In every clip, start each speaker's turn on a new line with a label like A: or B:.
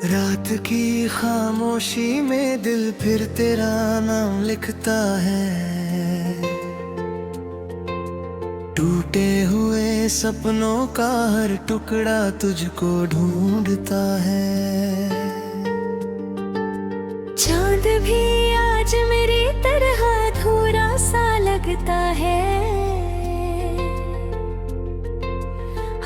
A: रात की खामोशी में दिल फिर तेरा नाम लिखता है। टूटे हुए सपनों का हर टुकड़ा तुझको ढूंढता है।
B: चांद भी आज मेरी तरह अधूरा सा लगता है।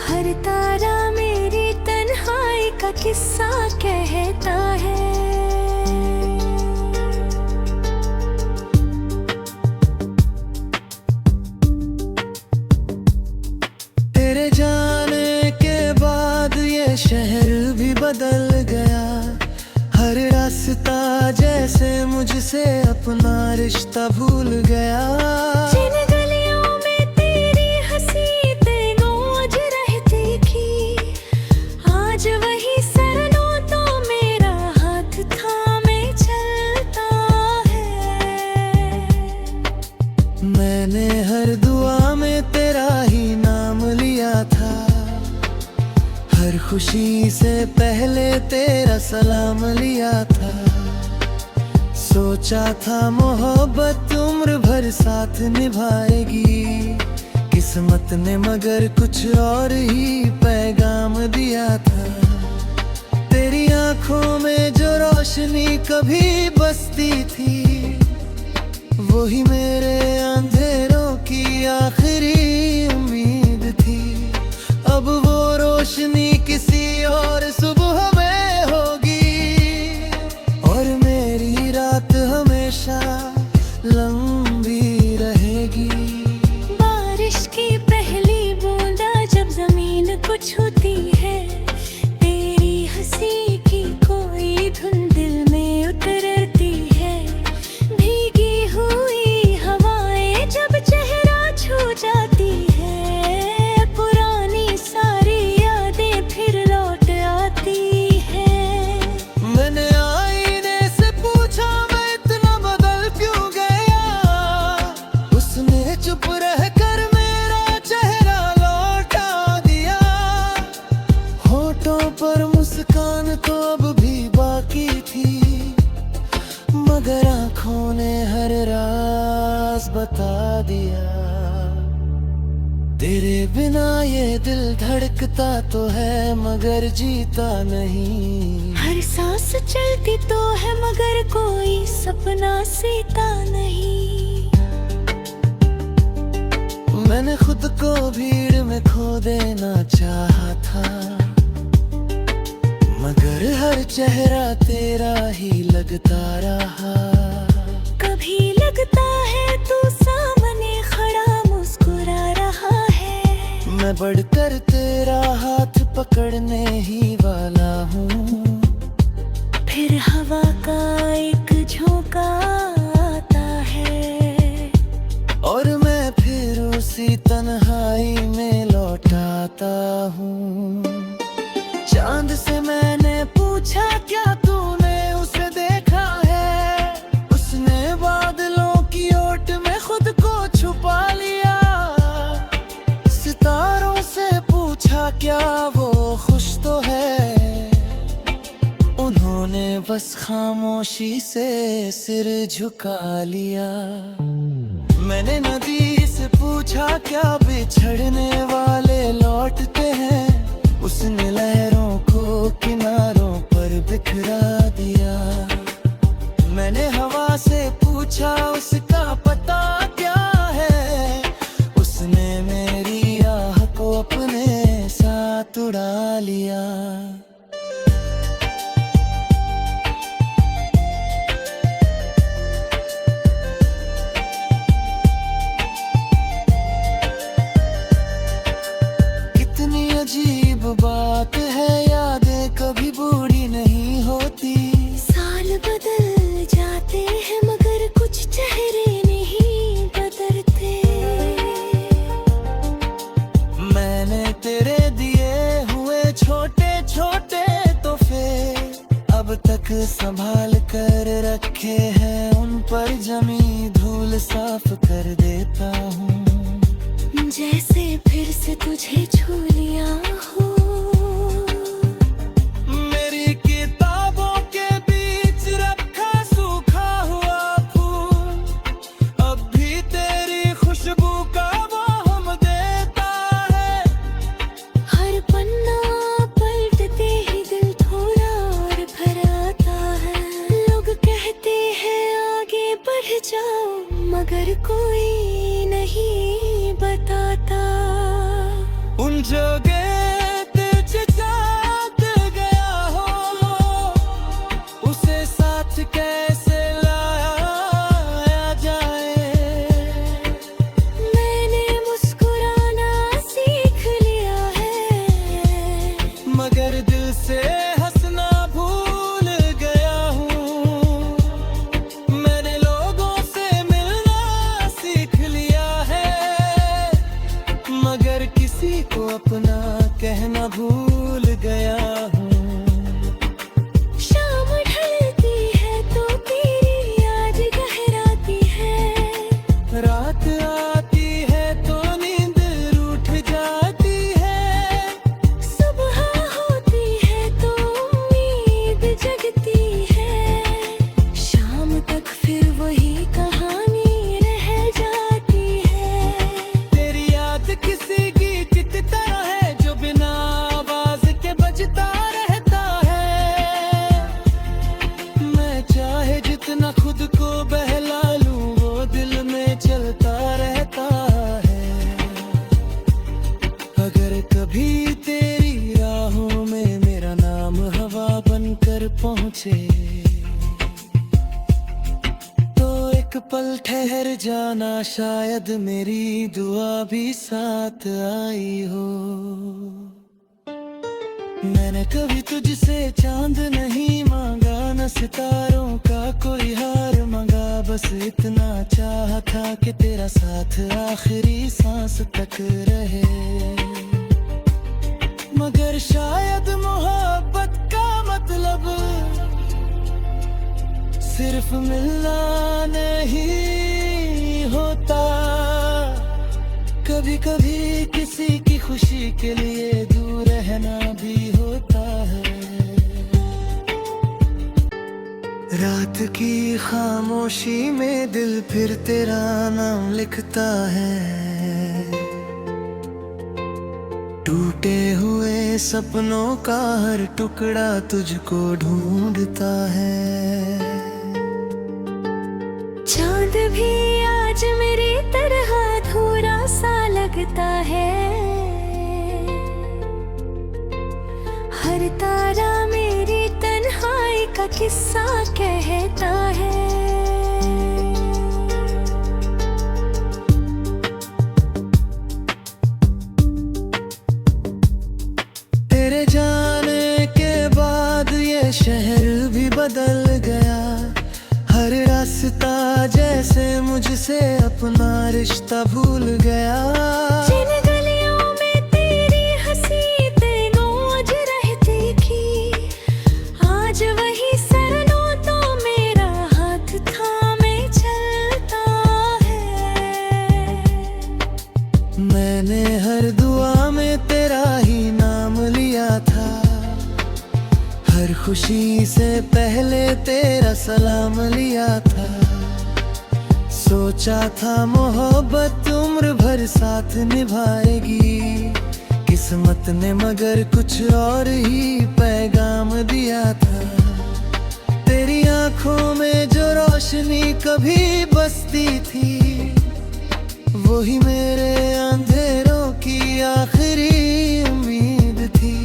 B: हर तारा मेरी तन्हाई का किस्सा कहता है।
A: तेरे जाने के बाद ये शहर भी बदल गया। हर रास्ता जैसे मुझसे अपना रिश्ता भूल गया।
B: जिन गलियों में तेरी हंसी तेनोज रहती थी, आज वही सरनों तो मेरा हाथ थामे चलता है।
A: मैंने हर दुआ में तेरा ही नाम लिया था। हर खुशी से पहले तेरा सलाम लिया था। सोचा था मोहब्बत उम्र भर साथ निभाएगी। किस्मत ने मगर कुछ और ही पैगाम दिया था। तेरी आंखों में जो रोशनी कभी बसती थी, वही मेरे अंधेरों की आखिरी उम्मीद थी। अब वो रोशनी किसी और सुबह में होगी, और मेरी रात हमेशा लंबी रहेगी।
B: बारिश की पहली बूंदा जब जमीन को छूती है, तेरी हंसी की कोई धुन दिल में उतरती है। भीगी हुई हवाएं जब चेहरा छू जाती है, पुरानी सारी यादें फिर लौट आती है।
A: मैंने आईने से पूछा मैं इतना बदल क्यों गया। उसने चुप रहकर मेरा चेहरा लौटा दिया। होठों पर मुस्कान तो अब भी बाकी थी, मगर आँखों ने हर राज बता दिया। तेरे बिना ये दिल धड़कता तो है मगर जीता नहीं।
B: हर सांस चलती तो है मगर कोई सपना सीता नहीं।
A: मैंने खुद को भीड़ में खो देना चाहा था, मगर हर चेहरा तेरा ही लगता रहा।
B: कभी लगता है तू सामने खड़ा मुस्कुरा रहा है।
A: मैं बढ़कर तेरा हाथ पकड़ने ही वाला हूँ।
B: फिर हवा का एक झोंका आता है,
A: और मैं फिर उसी तन्हाई में लौट आता हूँ। चांद से मैंने पूछा क्या तूने उसे देखा है। उसने बादलों की ओट में खुद को छुपा लिया। सितारों से पूछा क्या वो खुश तो है। उन्होंने बस खामोशी से सिर झुका लिया। मैंने नदी से पूछा क्या बिछड़ने वाले लौटते हैं। उसने लहरों को किनारों पर बिखरा दिया। मैंने हवा से पूछा उसका पता क्या है। उसने मेरी आह को अपने साथ उड़ा लिया। कितनी अजीब बात है, यादें कभी बूढ़ी नहीं होती।
B: साल बदल जाते हैं मगर कुछ चेहरे नहीं बदलते।
A: मैंने तेरे दिए हुए छोटे छोटे तोहफे अब तक संभाल कर रखे हैं। उन पर जमी धूल साफ कर देता हूँ।
B: जैसे फिर से तुझे छू लिया हो।
A: मेरी किताब जो गेत चाहत गया हो उसे साथ कैसे लाया जाए।
B: मैंने मुस्कुराना सीख लिया है,
A: मगर दिल से हंसना भूल गया हूँ। मैंने लोगों से मिलना सीख लिया है, मगर किसी को अपना कहना भूल गया हूँ।
B: शाम ढलती है तो तेरी याद गहराती है,
A: रात आती है तो नींद रूठ जाती है।
B: सुबह होती है तो उम्मीद जगती है, शाम तक फिर वही कहानी रह जाती है।
A: तेरी याद किसी गीत की तरह है जो बिना आवाज के बजता रहता है। मैं चाहे जितना खुद को बहला लूं वो दिल में चलता रहता है। अगर कभी तेरी राहों में मेरा नाम हवा बनकर पहुंचे तो एक पल ठहर जाना, शायद मेरी दुआ भी साथ आई हो। मैंने कभी तुझसे चांद नहीं मांगा, न सितारों का कोई हार मांगा, बस इतना चाहा था कि तेरा साथ आखिरी सांस तक रहे। मगर शायद मोहब्बत का मतलब सिर्फ मिलना नहीं होता। कभी कभी किसी की खुशी के लिए दूर रहना भी होता है। रात की खामोशी में दिल फिर तेरा नाम लिखता है, टूटे हुए सपनों का हर टुकड़ा तुझको ढूंढता है।
B: चांद भी आज मेरी तरह अधूरा सा लगता है, हर तारा मेरी तन्हाई का किस्सा कहता है।
A: तेरे जाने के बाद ये शहर भी बदल गया, हर रास्ता जैसे मुझसे अपना रिश्ता भूल गया।
B: जिन गलियों में तेरी हंसी तेनों आज रहती थी, आज वही सरनों तो मेरा हाथ थामे चलता है।
A: मैंने हर दुआ में तेरा ही नाम लिया था, हर खुशी से पहले तेरा सलाम लिया था। सोचा था मोहब्बत उम्र भर साथ निभाएगी, किस्मत ने मगर कुछ और ही पैगाम दिया था। तेरी आंखों में जो रोशनी कभी बसती थी, वही मेरे अंधेरों की आखिरी उम्मीद थी।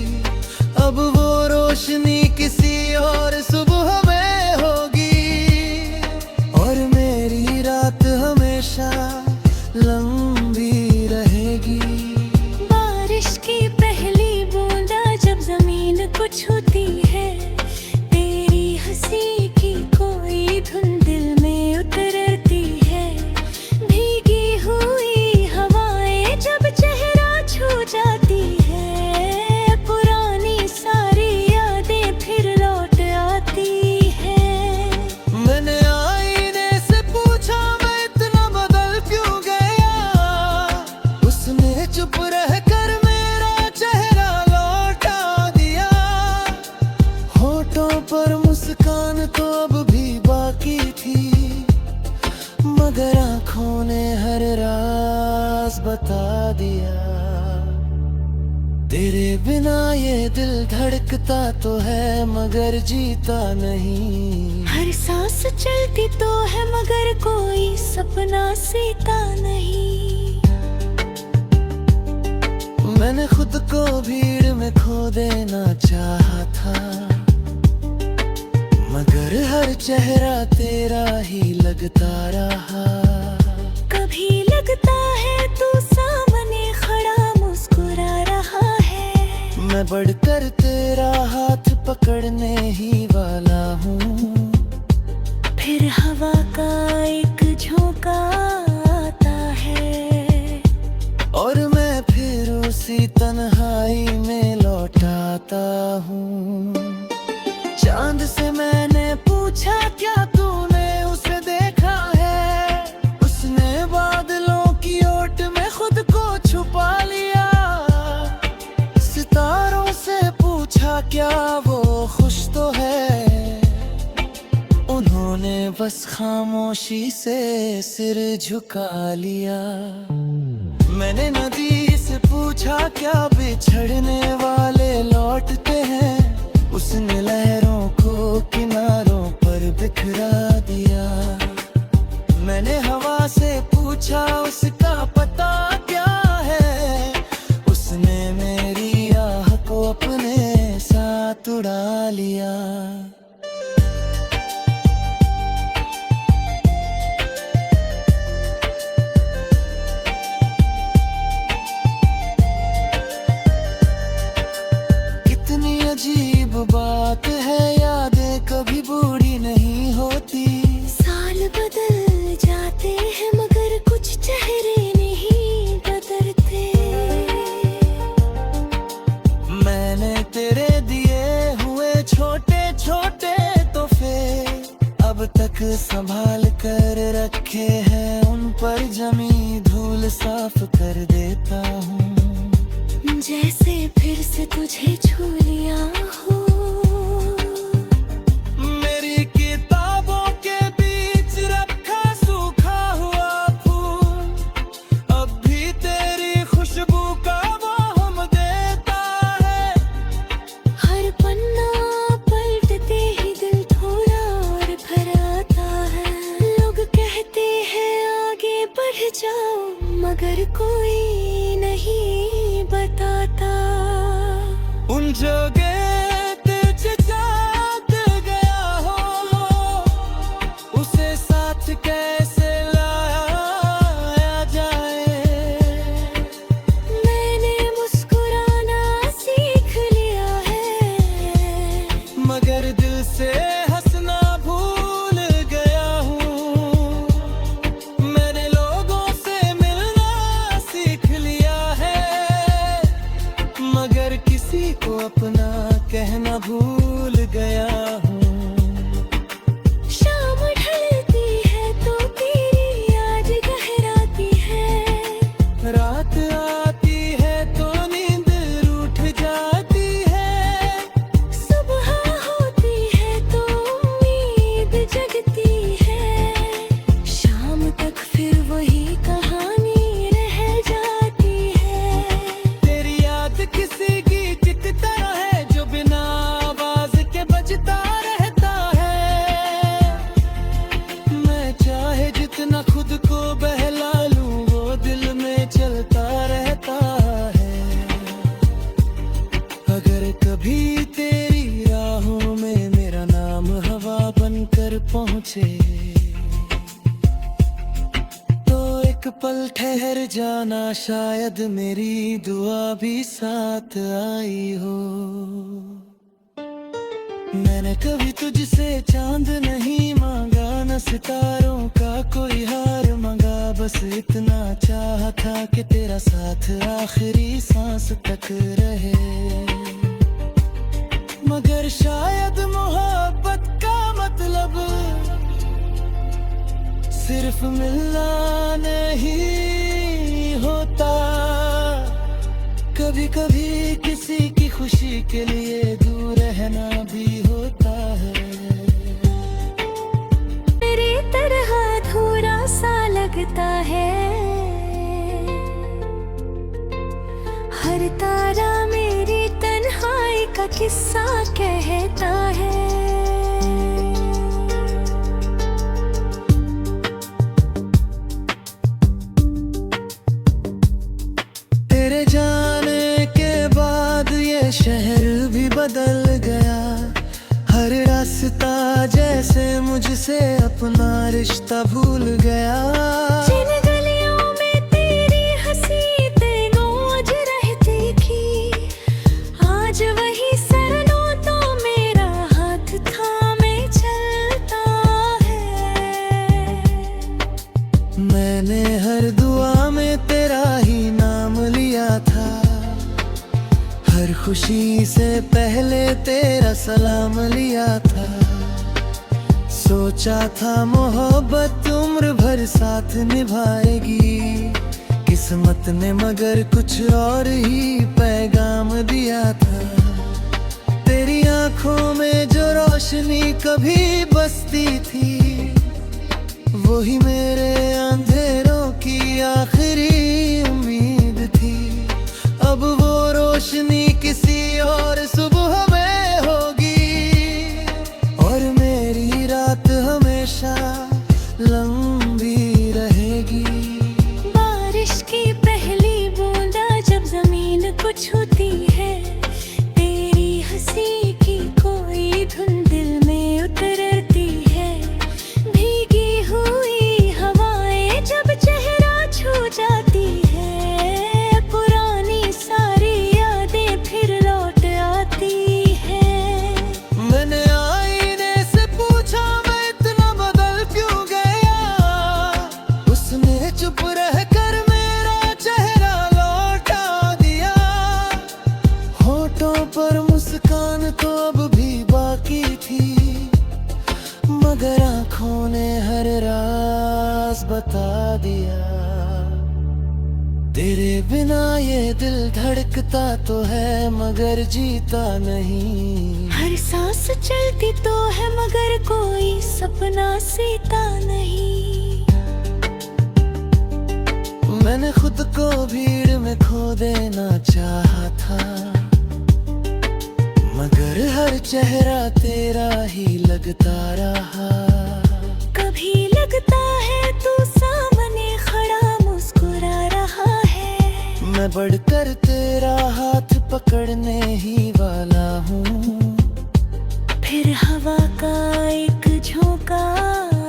A: अब वो रोशनी किसी और सुबह में होगी, और मेरी रात हमेशा लंबी रहेगी।
B: बारिश की पहली बूंदा जब जमीन को छूती है, तेरी हंसी की कोई धुन दिल में उतरती है। भीगी हुई हवाएं जब चेहरा छू जाती है, पुरानी सारी यादें फिर लौट आती है।
A: मैंने आईने से पूछा मैं इतना बदल क्यों गया, उसने चुप रहकर मेरा चेहरा लौटा दिया। होठों पर मुस्कान तो अब भी बाकी थी, मगर आंखों ने हर राज बता दिया। तेरे बिना ये दिल धड़कता तो है मगर जीता नहीं।
B: हर सांस चलती तो है मगर कोई सपना सीता नहीं।
A: मैंने खुद चेहरा तेरा ही लगता रहा।
B: कभी लगता है तू सामने खड़ा मुस्कुरा रहा है।
A: मैं बढ़कर तेरा हाथ पकड़ने ही वाला हूँ।
B: फिर हवा का एक झोंका आता है
A: और मैं फिर उसी तन्हाई में लौट आता हूँ। चांद से मैंने पूछा क्या तूने उसे देखा है। उसने बादलों की ओट में खुद को छुपा लिया। सितारों से पूछा क्या वो खुश तो है। उन्होंने बस खामोशी से सिर झुका लिया। मैंने नदी से पूछा क्या बिछड़ने वाले लौटते हैं। उसने लहरों को किनारों पर बिखरा दिया। मैंने हवा से पूछा उसका पता क्या है। उसने मेरी आह को अपने साथ उड़ा लिया। अजीब बात है, यादें कभी बूढ़ी नहीं होती।
B: साल बदल जाते हैं मगर कुछ चेहरे नहीं बदलते।
A: मैंने तेरे दिए हुए छोटे छोटे तोहफे अब तक संभाल कर रखे हैं। उन पर जमी धूल साफ कर देता हूँ।
B: जैसे फिर से तुझे छू लिया हो।
A: मेरी किताबों के बीच रखा सूखा हुआ फूल अब भी तेरी खुशबू का वो हम देता है।
B: हर पन्ना पलटते ही दिल थोड़ा और भर आता है। लोग कहते हैं आगे बढ़ जाओ मगर कोई नहीं बताता।
A: उन जगह तुझे जात गया हो उसे साथ कैसे लाया जाए।
B: मैंने मुस्कुराना सीख लिया है
A: मगर दिल से हंसना भूल गया हूँ। मैंने लोगों से मिलना सीख लिया है मगर किसी को अपना कहना भूल गया हूँ।
B: शाम ढलती है तो तेरी याद गहराती है।
A: रात आती है तो नींद रूठ जाती है।
B: सुबह होती है तो उम्मीद जगती है। शाम तक फिर वही कहानी रह जाती है।
A: तेरी याद किसी गीत की तरह है जो बिना आवाज के बजता रहता है। मैं चाहे जितना खुद को बहला लूं वो दिल में चलता रहता है। अगर कभी तेरी राहों में मेरा नाम हवा बनकर पहुंचे तो एक पल ठहर जाना शायद मेरी दुआ भी साथ आई हो। मैंने कभी तुझसे चांद नहीं मांगा न सितारों का कोई हार मांगा। बस इतना चाहा था कि तेरा साथ आखिरी सांस तक रहे। मगर शायद मोहब्बत का मतलब सिर्फ मिलना नहीं होता। कभी कभी किसी की खुशी के लिए दूर रहना भी होता है।
B: मेरी तरह अधूरा सा लगता है। हर तारा मेरी तन्हाई का किस्सा कहता है।
A: तेरे जाने के बाद ये शहर भी बदल गया। हर रास्ता जैसे कैसे मुझसे अपना रिश्ता भूल गया।
B: जिन गलियों में तेरी हंसी तेनों आज रहती थी, आज वही सरनों तो मेरा हाथ थामे चलता है।
A: मैंने हर दुआ में तेरा ही नाम लिया था, हर खुशी से पहले तेरा सलाम लिया था। सोचा था मोहब्बत उम्र भर साथ निभाएगी, किस्मत ने मगर कुछ और ही पैगाम दिया था। तेरी आंखों में जो रोशनी कभी बसती थी, वही मेरे अंधेरों की आखिरी उम्मीद थी। अब वो रोशनी किसी और सुबह में होगी, और मेरी रात हमेशा लंबी रहेगी।
B: बारिश की पहली बूंदा जब जमीन को छूती है, तेरी हंसी की कोई धुन दिल में उतरती है। भीगी हुई हवाएं जब चेहरा छू जाती है, पुरानी सारी यादें फिर लौट आती है।
A: मैंने आईने से पूछा मैं इतना बदल क्यों गया, उसने चुप रहकर मेरा चेहरा लौटा दिया। होठों पर मुस्कान तो अब भी बाकी थी, मगर आंखों ने हर राज बता दिया। तेरे बिना ये दिल धड़कता तो है मगर जीता नहीं।
B: हर सांस चलती तो है मगर कोई सपना सीता नहीं।
A: मैंने खुद को भीड़ में खो देना चाहा था, मगर हर चेहरा तेरा ही लगता रहा।
B: कभी लगता है तू सामने खड़ा मुस्कुरा रहा है,
A: मैं बढ़कर तेरा हाथ पकड़ने ही वाला हूँ।
B: फिर हवा का एक झोंका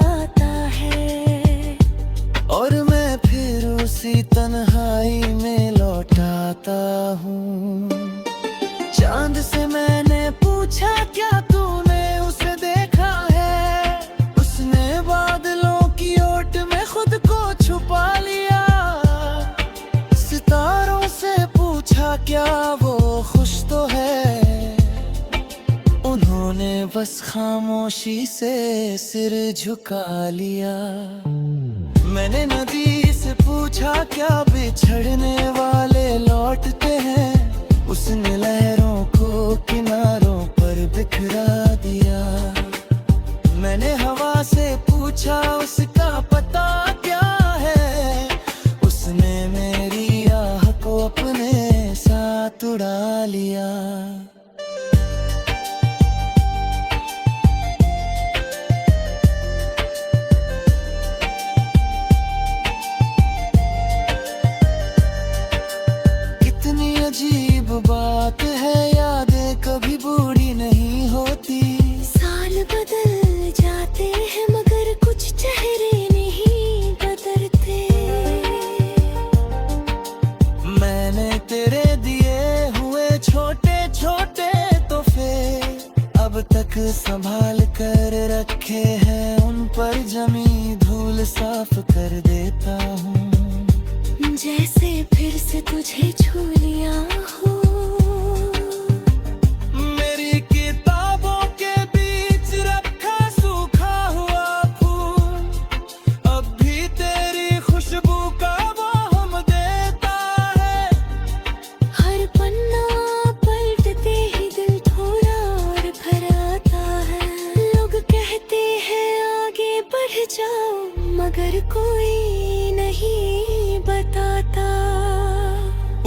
B: आता है,
A: और मैं फिर उसी तन्हाई में लौट आता हूँ। चांद से मैंने पूछा क्या तूने उसे देखा है, उसने बादलों की ओट में खुद को छुपा लिया। सितारों से पूछा क्या वो खुश तो है, उन्होंने बस खामोशी से सिर झुका लिया। मैंने नदी से पूछा क्या बिछड़ने वाले लौटते हैं, उसने लहरों को किनारों पर बिखरा दिया। मैंने हवा से पूछा उसका पता क्या है, उसने मेरी आह को अपने साथ उड़ा लिया। कितनी अजीब बात है, यादें कभी बूढ़ी नहीं होती।
B: साल बदल जाते हैं मगर कुछ चेहरे नहीं बदलते।
A: मैंने तेरे दिए हुए छोटे छोटे तोहफे अब तक संभाल कर रखे हैं, उन पर जमी धूल साफ कर देता हूँ।
B: जैसे फिर से तुझे छू लिया हो,
A: मेरी किताबों के बीच रखा सूखा हुआ फूल, अब भी तेरी खुशबू का वो हम देता है।
B: हर पन्ना पलटते ही दिल थोड़ा और भर आता है। लोग कहते हैं आगे बढ़ जाओ मगर कोई नहीं बताता।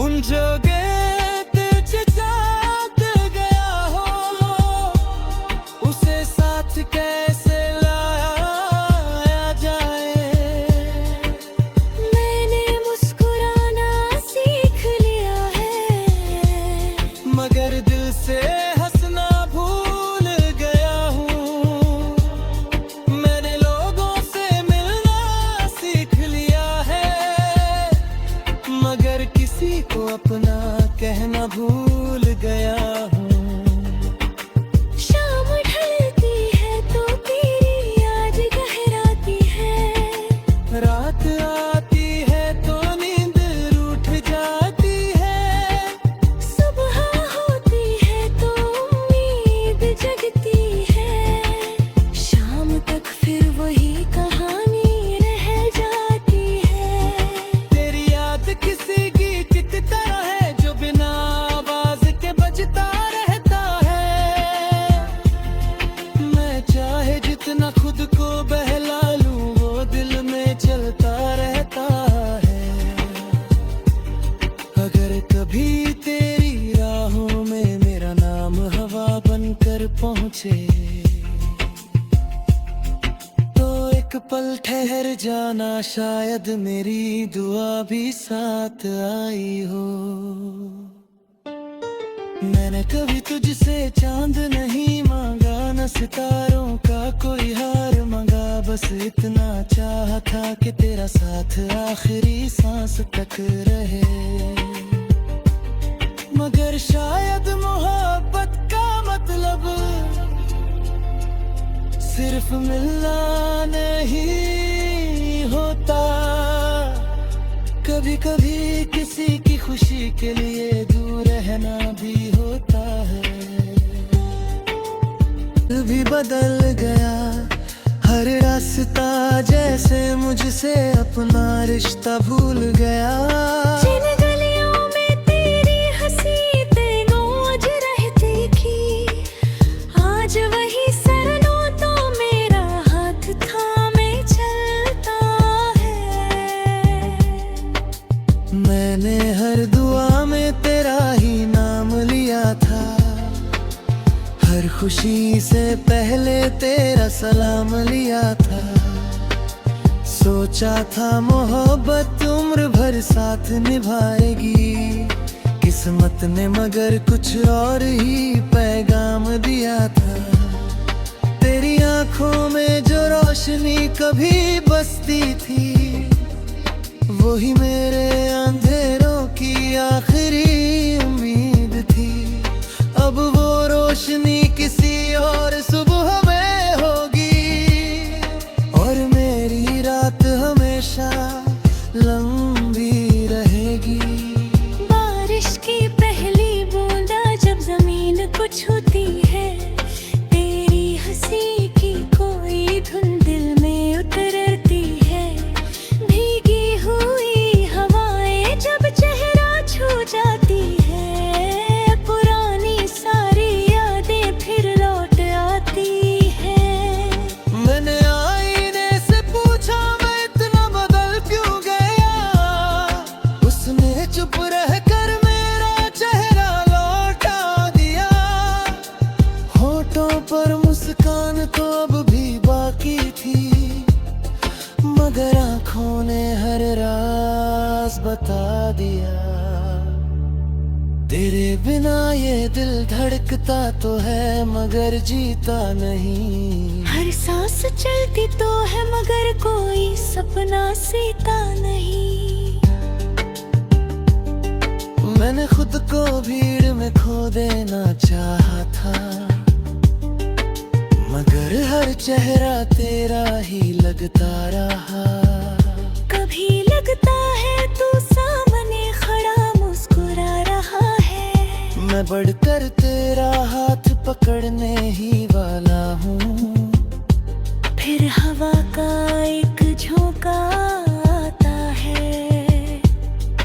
A: उन जगह तुझे साथ गया हो, उसे साथ कैसे लाया जाए।
B: मैंने मुस्कुराना सीख लिया है,
A: मगर दिल से हंसना भूल गया हूँ। किसी को अपना कहना भूल गया हूँ।
B: शाम ढलती है तो तेरी याद गहराती है।
A: रात आती है तो नींद रूठ जाती है।
B: सुबह होती है तो उम्मीद जगती है। शाम तक फिर वही कहानी रह जाती है।
A: तेरी याद किसी गीत की तरह है जो बिना आवाज के बजता रहता है। मैं चाहे जितना खुद को बहला लूं वो दिल में चलता रहता है। अगर कभी तेरी राहों में मेरा नाम हवा बनकर पहुंचे तो एक पल ठहर जाना, शायद मेरी दुआ भी साथ आई हो। मैंने कभी तुझसे चांद नहीं मांगा, न सितारों का कोई हार मांगा। बस इतना चाहा था कि तेरा साथ आखिरी सांस तक रहे। मगर शायद मोहब्बत का मतलब सिर्फ मिलना नहीं होता। कभी कभी किसी की खुशी के लिए दूर रहना भी होता है। दिल भी बदल गया, हर रास्ता जैसे मुझसे अपना रिश्ता भूल गया।
B: जिन गलियों में तेरी हंसी तेनोज रहती थी, आज वही सरनों तो मेरा हाथ थामे चलता है।
A: मैंने हर दुआ में तेरा ही नाम लिया था, हर खुशी से पहले तेरा सलाम लिया था। सोचा था मोहब्बत उम्र भर साथ निभाएगी, किस्मत ने मगर कुछ और ही पैगाम दिया था। तेरी आंखों में जो रोशनी कभी बसती थी, वही मेरे अंधेरों की आखिरी उम्मीद थी। अब वो रोशनी किसी और सुबह में होगी और मेरी रात हमेशा लंबी रहेगी।
B: बारिश की पहली बूंदा जब जमीन को छूती है, तेरी हंसी की कोई धुन दिल में उतरती है। भीगी हुई हवाएं जब चेहरा छू जाती है, पुरानी सारी यादें फिर लौट आती है।
A: मैंने आईने से पूछा मैं इतना बदल क्यों गया, उसने चुप रहकर मेरा चेहरा लौटा दिया। होठों पर मुस्कान तो अब भी बाकी थी, मगर आंखों ने हर राज बता दिया। तेरे बिना ये दिल धड़कता तो है मगर जीता नहीं।
B: हर सांस चलती तो है मगर कोई सपना सीता नहीं।
A: मैंने खुद को भीड़ में खो देना चाहा था, मगर हर चेहरा तेरा ही लगता रहा।
B: कभी लगता है तू सामने खड़ा मुस्कुरा रहा है।
A: मैं बढ़कर तेरा हाथ पकड़ने ही वाला हूँ।
B: फिर हवा का एक झोंका आता है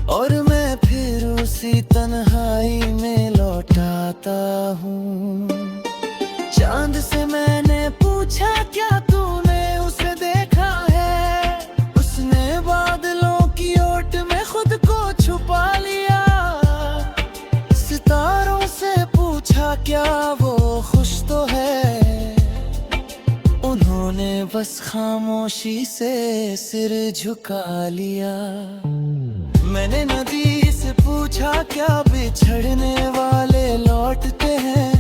A: और मैं फिर उसी तन्हाई में लौट आता हूँ। चांद से मैंने पूछा क्या तूने उसे देखा है, उसने बादलों की ओट में खुद को छुपा लिया। सितारों से पूछा क्या वो खुश तो है, उन्होंने बस खामोशी से सिर झुका लिया। मैंने नदी से पूछा क्या बिछड़ने वाले लौटते हैं,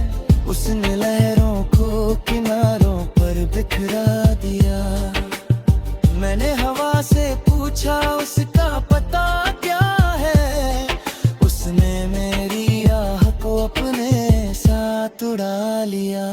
A: उसने लहरों को किनारों पर बिखरा दिया। मैंने हवा से पूछा उसका पता क्या है, लिया।